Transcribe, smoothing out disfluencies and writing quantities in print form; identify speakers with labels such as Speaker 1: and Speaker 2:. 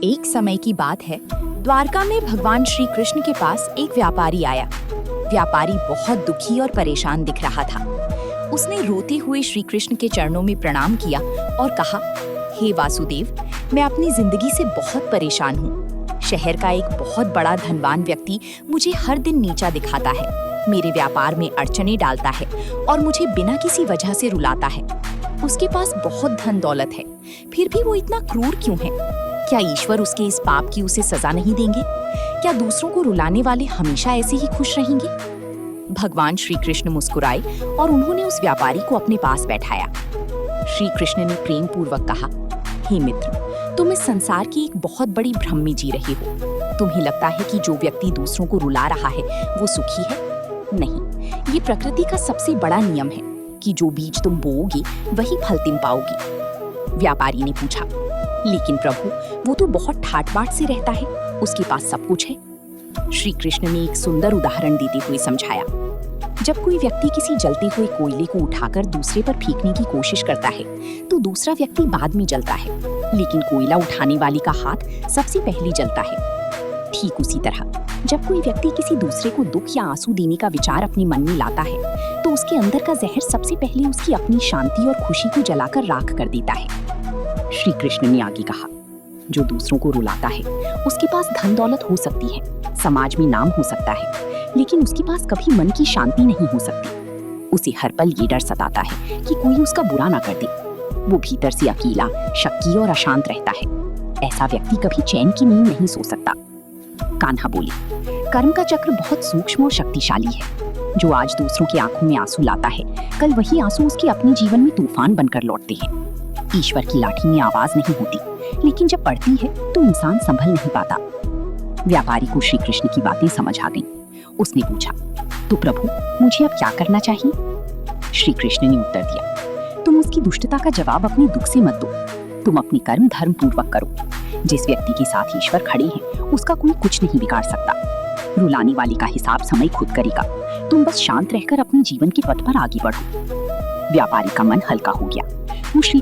Speaker 1: एक समय की बात है, द्वारका में भगवान श्री कृष्ण के पास एक व्यापारी आया। व्यापारी बहुत दुखी और परेशान दिख रहा था। उसने रोते हुए श्री कृष्ण के चरणों में प्रणाम किया और कहा, हे वासुदेव, मैं अपनी जिंदगी से बहुत परेशान हूँ। शहर का एक बहुत बड़ा धनवान व्यक्ति मुझे हर दिन नीचा दिखाता है, मेरे व्यापार में अड़चने डालता है और मुझे बिना किसी वजह से रुलाता है। उसके पास बहुत धन दौलत है, फिर भी वो इतना क्रूर क्यों है? क्या ईश्वर उसके इस पाप की उसे सजा नहीं देंगे? क्या दूसरों को रुलाने वाले हमेशा ऐसे ही खुश रहेंगे? भगवान श्री कृष्ण मुस्कुराए और उन्होंने उस व्यापारी को अपने पास बैठाया। श्री कृष्ण ने प्रेम पूर्वक कहा, हे मित्र, तुम इस संसार की एक बहुत बड़ी भ्रम में जी रहे हो। तुम्हें लगता है कि जो व्यक्ति दूसरों को रुला रहा है वो सुखी है। नहीं, ये प्रकृति का सबसे बड़ा नियम है कि जो बीज तुम बोओगे वही फल तुम पाओगी। व्यापारी ने पूछा, लेकिन प्रभु, वो तो बहुत ठाट-बाट से रहता है, उसके पास सब कुछ है। श्री कृष्ण ने एक सुंदर उदाहरण देते हुए समझाया, जब कोई व्यक्ति किसी जलते हुए कोयले को उठाकर दूसरे पर फेंकने की कोशिश करता है तो दूसरा व्यक्ति बाद में जलता है, लेकिन कोयला उठाने वाले का हाथ सबसे पहले जलता है। ठीक उसी तरह जब कोई व्यक्ति किसी दूसरे को दुख या आंसू देने का विचार अपने मन में लाता है तो उसके अंदर का जहर सबसे पहले उसकी अपनी शांति और खुशी को जलाकर राख कर देता है। श्री कृष्ण ने आगे कहा, जो दूसरों को रुलाता है उसके पास धन दौलत हो सकती है, समाज में नाम हो सकता है, लेकिन उसके पास कभी मन की शांति नहीं हो सकती। उसे हर पल ये डर सताता है कि कोई उसका बुरा ना कर दे। वो भीतर से अकेला, शक्की और अशांत रहता है। ऐसा व्यक्ति कभी चैन की नींद नहीं सो सकता। कान्हा बोले, कर्म का चक्र बहुत सूक्ष्म और शक्तिशाली है। जो आज दूसरों की आंखों में आंसू लाता है, कल वही आंसू उसके अपने जीवन में तूफान बनकर लौटते हैं। ईश्वर की लाठी में आवाज नहीं होती, लेकिन जब पड़ती है तो इंसान संभल नहीं पाता। व्यापारी को श्री कृष्ण की बातें समझ आ गईं। उसने पूछा, तो प्रभु, मुझे अब क्या करना चाहिए? श्री कृष्ण ने उत्तर दिया, तुम उसकी दुष्टता का जवाब अपने दुख से मत दो। तुम अपने कर्म धर्म पूर्वक करो। जिस व्यक्ति के साथ ईश्वर खड़े हैं उसका कोई कुछ नहीं बिगाड़ सकता। रुलाने वाले का हिसाब समय खुद करेगा। तुम बस शांत रहकर अपने जीवन के पथ पर आगे बढ़ो। व्यापारी का मन हल्का हो गया। वो श्री